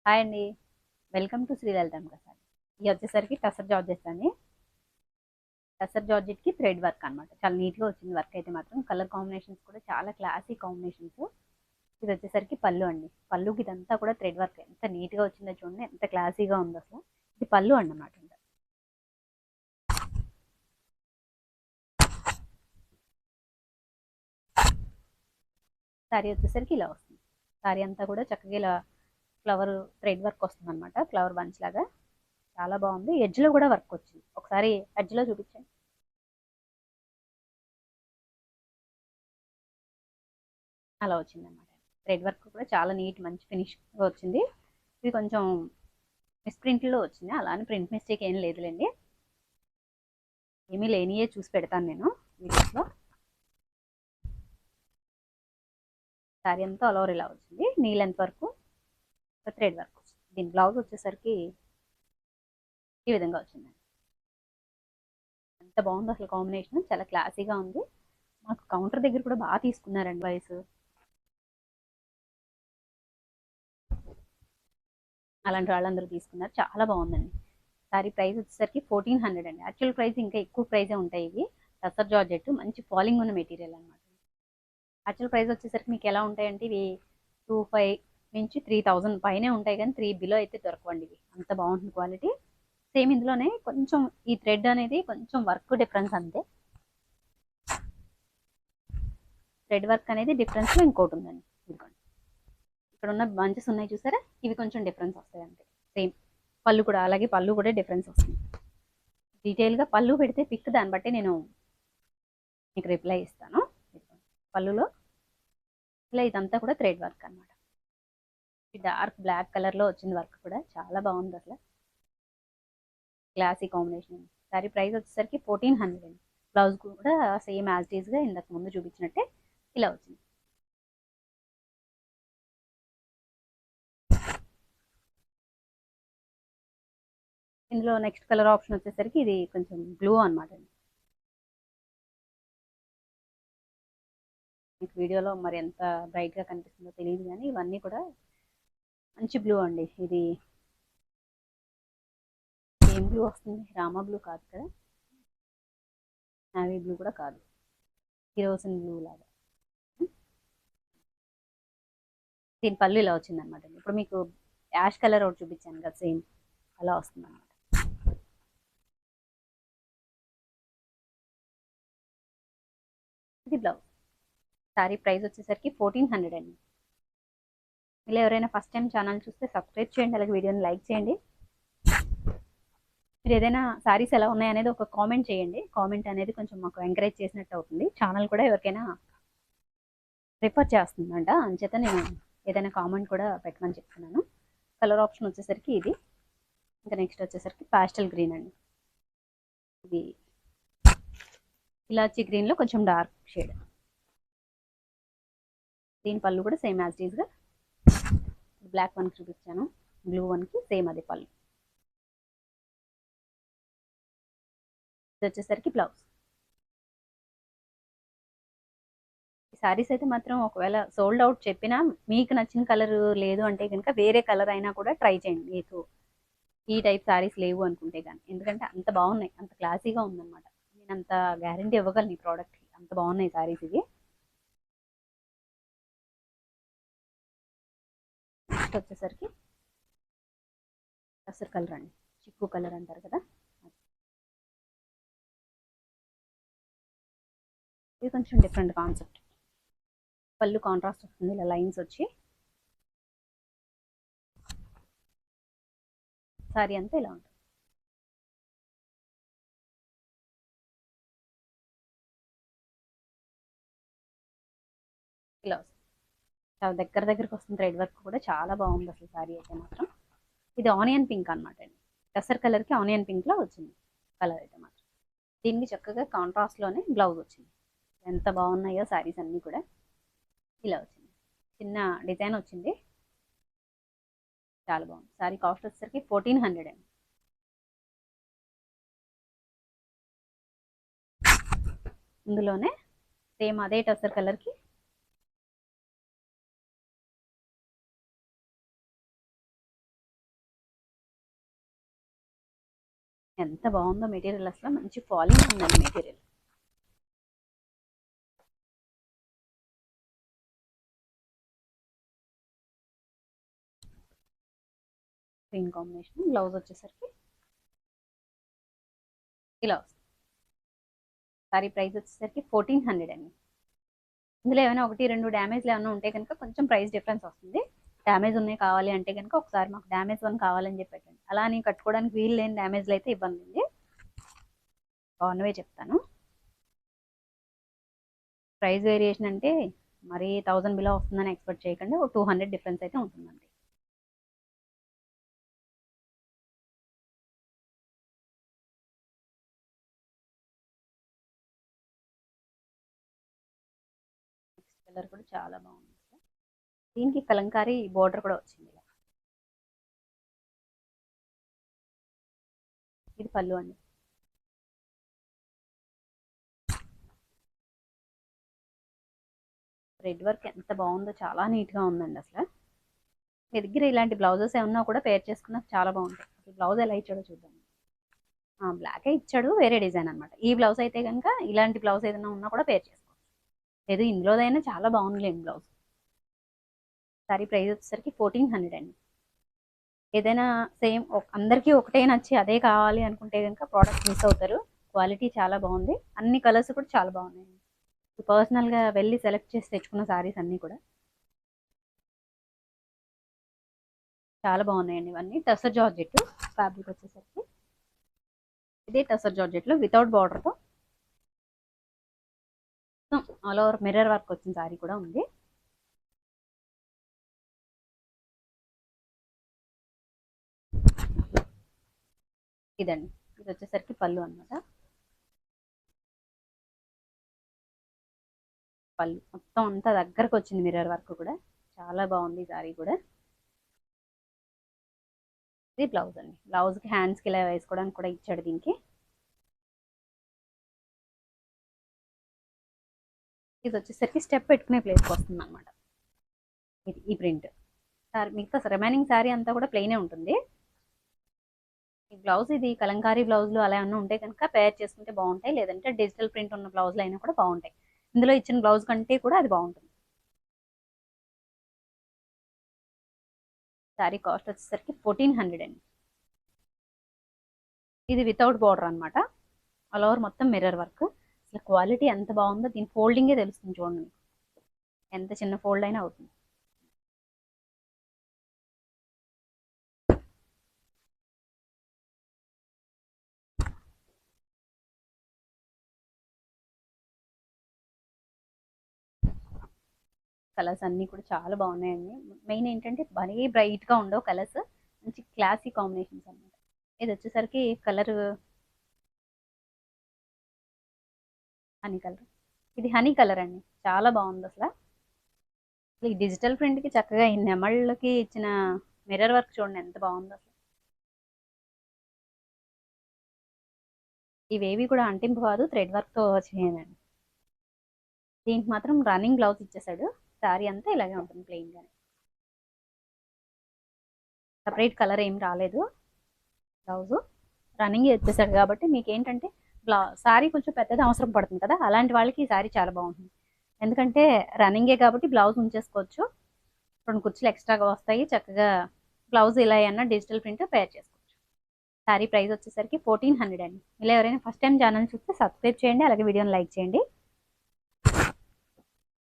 Hi అండి. Welcome to Sri Lalitha massage. ఇది వచ్చేసరికి టసర్ జార్జెట్ అండి. టసర్ జార్జెట్ కి థ్రెడ్ వర్క్ అన్నమాట. చాలా నీట్ గా వచ్చింది వర్క్ అయితే మాత్రం. కలర్ కాంబినేషన్స్ కూడా చాలా క్లాసీ కాంబినేషన్స్. ఇది వచ్చేసరికి పళ్ళు అండి. పళ్ళుకి ఇదంతా కూడా థ్రెడ్ వర్క్ ఎంత నీట్ గా వచ్చిందో చూడండి, ఎంత క్లాసీగా ఉందో అసలు. ఇది పళ్ళు అన్నమాట. సారీ వచ్చేసరికి ఇలా వస్తుంది. సారీ అంతా కూడా చక్కగా ఇలా ఫ్లవర్ థ్రెడ్ వర్క్ వస్తుంది అనమాట. ఫ్లవర్ బంచ్ లాగా చాలా బాగుంది. ఎడ్జ్ లో కూడా వర్క్ వచ్చింది. ఒకసారి ఎడ్జ్ లో చూపించండి. అలా వచ్చింది అనమాట. థ్రెడ్ వర్క్ కూడా చాలా నీట్ మంచి ఫినిష్ వచ్చింది. ఇది కొంచెం మిస్ లో వచ్చింది. అలానే ప్రింట్ మిస్టేక్ ఏం లేదులేండి. ఏమీ లేనియే చూసి పెడతాను నేను వీడియోస్లో. శారీ అంతా ఆల్ ఓవర్ ఇలా వచ్చింది. నీ లెంత్ వరకు థ్రెడ్ వర్క్ వచ్చింది. దీని బ్లౌజ్ వచ్చేసరికి ఈ విధంగా వచ్చింది. ఎంత బాగుందో అసలు కాంబినేషన్, చాలా క్లాసీగా ఉంది. మాకు కౌంటర్ దగ్గర కూడా బాగా తీసుకున్నారండి వయసు. అలాంటి వాళ్ళందరూ తీసుకున్నారు. చాలా బాగుందండి. సారీ ప్రైస్ వచ్చేసరికి 1400 అండి. యాక్చువల్ ప్రైస్ ఇంకా ఎక్కువ ప్రైజే ఉంటాయి. ఇవి టసర్ జార్జెట్ మంచి పాలింగ్ ఉన్న మెటీరియల్ అనమాట. యాక్చువల్ ప్రైస్ వచ్చేసరికి మీకు ఎలా ఉంటాయంటే ఇవి 25 నుంచి 3000 పైనే ఉంటాయి, కానీ 3 బిలో అయితే దొరకవండి. ఇవి అంత బాగుంటుంది క్వాలిటీ. సేమ్ ఇందులోనే కొంచెం ఈ థ్రెడ్ అనేది కొంచెం వర్క్ డిఫరెన్స్ అంతే. థ్రెడ్ వర్క్ అనేది డిఫరెన్స్ లో ఇంకోటి ఉందండి. ఇదిగోండి, ఇక్కడ ఉన్న బంచెస్ ఉన్నాయి చూసారా, ఇవి కొంచెం డిఫరెన్స్ వస్తాయి అంతే. సేమ్ పళ్ళు కూడా అలాగే, పళ్ళు కూడా డిఫరెన్స్ వస్తుంది. డీటెయిల్గా పళ్ళు పెడితే పిక్, దాన్ని బట్టి నేను మీకు రిప్లై ఇస్తాను. పళ్ళులో ఇలా ఇదంతా కూడా థ్రెడ్ వర్క్ అనమాట. డార్క్ బ్లాక్ కలర్ లో వచ్చింది వర్క్ కూడా చాలా బాగుంది అసలు. Classy combination. సారీ ప్రైస్ వచ్చేసరికి 1400 అండి. బ్లౌజ్ కూడా సేమ్ యాజ్ ఇట్ ఈస్ గా ఇంతకు ముందు చూపించినట్టే ఇలా వచ్చింది. ఇందులో నెక్స్ట్ కలర్ ఆప్షన్ వచ్చేసరికి ఇది కొంచెం బ్లూ అనమాట అండి. మీకు వీడియోలో మరి ఎంత బ్రైట్ గా కనిపిస్తుందో తెలియదు, కానీ ఇవన్నీ కూడా మంచి బ్లూ అండి. ఇది ఏం బ్లూ వస్తుంది, రామా బ్లూ కాదు కదా, నావీ బ్లూ కూడా కాదు, కిరోసిన్ బ్లూ లాగా. దీని పళ్ళు ఇలా వచ్చింది అనమాట. ఇప్పుడు మీకు యాష్ కలర్ ఒకటి చూపించాను కదా, సేమ్ అలా వస్తుంది అనమాట. ఇది బ్లౌజ్. సారీ ప్రైస్ వచ్చేసరికి 1400 అండి. ఇలా ఎవరైనా ఫస్ట్ టైం ఛానల్ చూస్తే సబ్స్క్రైబ్ చేయండి, అలాగే వీడియోని లైక్ చేయండి. మీరు ఏదైనా సారీస్ ఎలా ఉన్నాయనేది ఒక కామెంట్ చేయండి. కామెంట్ అనేది కొంచెం మాకు ఎంకరేజ్ చేసినట్టు అవుతుంది. ఛానల్ కూడా ఎవరికైనా రిఫర్ చేస్తుందంట, అంచేత నేను ఏదైనా కామెంట్ కూడా పెట్టమని చెప్తున్నాను. కలర్ ఆప్షన్ వచ్చేసరికి ఇది. ఇంకా నెక్స్ట్ వచ్చేసరికి పాస్టల్ గ్రీన్ అండి. ఇది ఇలాచి గ్రీన్లో కొంచెం డార్క్ షేడ్. దీని పళ్ళు కూడా సేమ్ యాజ్ ఈజ్గా బ్లాక్ వన్కి చూపించాను, బ్లూ వన్కి సేమ్ అదే పళ్ళు. ఇది వచ్చేసరికి బ్లౌజ్. ఈ సారీస్ అయితే మాత్రం ఒకవేళ సోల్డ్ అవుట్ చెప్పినా మీకు నచ్చిన కలర్ లేదు అంటే కనుక వేరే కలర్ అయినా కూడా ట్రై చేయండి. మీకు ఈ టైప్ సారీస్ లేవు అనుకుంటే కానీ, ఎందుకంటే అంత బాగున్నాయి, అంత క్లాసీగా ఉందన్నమాట. నేను అంత గ్యారంటీ ఇవ్వగలను ఈ ప్రోడక్ట్కి, అంత బాగున్నాయి సారీస్ ఇవి. నెక్స్ట్ వచ్చేసరికి టసర్ కలర్ అండి, చిక్కు కలర్ అంటారు కదా. ఇది కొంచెం డిఫరెంట్ కాన్సెప్ట్. పళ్ళు కాంట్రాస్ట్ వస్తుంది, ఇలా లైన్స్ వచ్చి. సారీ అంతా ఇలా ఉంటుంది. ఇలా వస్తుంది. చాలా దగ్గరకు వస్తుంది. థ్రెడ్ వర్క్ కూడా చాలా బాగుంది అసలు సారీ అయితే మాత్రం. ఇది ఆనియన్ పింక్ అనమాట అండి. టసర్ కలర్కి ఆనియన్ పింక్లో వచ్చింది కలర్ అయితే మాత్రం. దీనికి చక్కగా కాంట్రాస్ట్లోనే బ్లౌజ్ వచ్చింది. ఎంత బాగున్నాయో సారీస్ అన్నీ కూడా. ఇలా వచ్చింది, చిన్న డిజైన్ వచ్చింది, చాలా బాగుంది. సారీ కాస్ట్ వచ్చేసరికి 1400 అండి. ఇందులోనే సేమ్ అదే టసర్ కలర్కి ఎంత బాగుందో మెటీరియల్, అసలు మంచి ఫాలింగ్ ఉందండి మెటీరియల్. Green combination. బ్లౌజ్ వచ్చేసరికి ఇలా వస్తుంది. సారీ ప్రైస్ వచ్చేసరికి 1400 అండి. ఇందులో ఏమైనా 1-2 డ్యామేజ్లు ఏమైనా ఉంటే కనుక కొంచెం ప్రైస్ డిఫరెన్స్ వస్తుంది. డ్యామేజ్ ఉన్నాయి కావాలి అంటే కనుక ఒకసారి మాకు డ్యామేజ్ 1 కావాలని చెప్పి పెట్టండి. అలా నేను కట్టుకోవడానికి వీలు లేని డ్యామేజ్లు అయితే ఇబ్బంది ఉంది. బాగున్నవే చెప్తాను. ప్రైస్ వేరియేషన్ అంటే మరి 1000 బిలో వస్తుందని ఎక్స్పెక్ట్ చేయకండి. ఒక 200 డిఫరెన్స్ అయితే ఉంటుందండి. నెక్స్ట్ కలర్ కూడా చాలా బాగుంది. దీనికి కలంకారీ బోర్డర్ కూడా వచ్చింది. ఇది పళ్ళు అండి. థ్రెడ్ వర్క్ ఎంత బాగుందో, చాలా నీట్గా ఉందండి. అసలు మీ దగ్గర ఇలాంటి బ్లౌజెస్ ఏమన్నా కూడా పేర్ చేసుకున్నా చాలా బాగుంటాయి. అసలు బ్లౌజ్ ఎలా ఇచ్చాడో చూద్దాం. బ్లాకే ఇచ్చాడు, వేరే డిజైన్ అనమాట. ఈ బ్లౌజ్ అయితే కనుక ఇలాంటి బ్లౌజ్ ఏదైనా ఉన్నా కూడా పేర్ చేసుకోవచ్చు. లేదు ఇందులోదైనా చాలా బాగుందిలేండి బ్లౌజ్. సారీ ప్రైస్ వచ్చేసరికి 1400 అండి. ఏదైనా సేమ్ అందరికీ ఒకటే నచ్చి అదే కావాలి అనుకుంటే కనుక ప్రోడక్ట్ మిస్ అవుతారు. క్వాలిటీ చాలా బాగుంది. అన్ని కలర్స్ కూడా చాలా బాగున్నాయి. పర్సనల్గా వెళ్ళి సెలెక్ట్ చేసి తెచ్చుకున్న సారీస్ అన్నీ కూడా చాలా బాగున్నాయండి. ఇవన్నీ టసర్ జార్జెట్ ఫ్యాబ్రిక్ వచ్చేసరికి. ఇదే టసర్ జార్జెట్లో వితౌట్ బార్డర్తో ఆల్ ఓవర్ మిర్రర్ వర్క్ వచ్చిన సారీ కూడా ఉంది. ఇదండి, ఇది వచ్చేసరికి పళ్ళు అనమాట. పళ్ళు మొత్తం అంతా దగ్గరకు వచ్చింది మిర్రర్ వర్క్ కూడా. చాలా బాగుంది ఈ సారీ కూడా. ఇది బ్లౌజ్ అండి. బ్లౌజ్కి హ్యాండ్స్కి ఇలా వేసుకోవడానికి కూడా ఇచ్చాడు. దీనికి ఇది వచ్చేసరికి స్టెప్ పెట్టుకునే ప్లేస్కి వస్తుంది అనమాట. ఇది ఈ ప్రింట్ సారీ. మిగతా రిమైనింగ్ సారీ అంతా కూడా ప్లెయినే ఉంటుంది. ఈ బ్లౌజ్ ఇది కలంకారీ బ్లౌజ్లు అలా ఏమన్నా ఉంటే కనుక పేర్ చేసుకుంటే బాగుంటాయి. లేదంటే డిజిటల్ ప్రింట్ ఉన్న బ్లౌజ్లు అయినా కూడా బాగుంటాయి. ఇందులో ఇచ్చిన బ్లౌజ్ కంటే కూడా అది బాగుంటుంది. సారీ కాస్ట్ వచ్చేసరికి 1400 అండి. ఇది వితౌట్ బార్డర్ అనమాట. ఆల్ ఓవర్ మొత్తం మిర్రర్ వర్క్. అసలు క్వాలిటీ ఎంత బాగుందో దీని ఫోల్డింగే తెలుస్తుంది. చూడండి, ఎంత చిన్న ఫోల్డ్ అయినా అవుతుంది. కలర్స్ అన్నీ కూడా చాలా బాగున్నాయండి. మెయిన్ ఏంటంటే మరీ బ్రైట్గా ఉండవు కలర్స్, మంచి క్లాసీ కాంబినేషన్స్ అనమాట. ఇది వచ్చేసరికి కలర్ హనీ కలర్. ఇది హనీ కలర్ అండి, చాలా బాగుంది అసలు. ఈ డిజిటల్ ప్రింట్కి చక్కగా ఈ నెమళ్ళకి ఇచ్చిన మిర్రర్ వర్క్ చూడండి ఎంత బాగుందో అసలు. ఇవేవి కూడా అంటింపు కాదు, థ్రెడ్ వర్క్తో చేయండి. దీనికి మాత్రం రన్నింగ్ బ్లౌజ్ ఇచ్చేసాడు. శారీ అంతా ఇలాగే ఉంటుంది ప్లెయిన్గానే. సపరేట్ కలర్ ఏం రాలేదు. బ్లౌజు రన్నింగ్ ఇచ్చేసాడు కాబట్టి మీకు ఏంటంటే శారీ కొంచెం పెద్దది అవసరం పడుతుంది కదా, అలాంటి వాళ్ళకి ఈ శారీ చాలా బాగుంటుంది. ఎందుకంటే రన్నింగే కాబట్టి బ్లౌజ్ ఉంచేసుకోవచ్చు. 2 కుర్చీలు ఎక్స్ట్రాగా వస్తాయి. చక్కగా బ్లౌజ్ ఇలా అయినా డిజిటల్ ప్రింట్ పేర్ చేసుకోవచ్చు. శారీ ప్రైస్ వచ్చేసరికి 1400 అండి. ఇలా ఎవరైనా ఫస్ట్ టైం ఛానల్ చూస్తే సబ్స్క్రైబ్ చేయండి, అలాగే వీడియోని లైక్ చేయండి.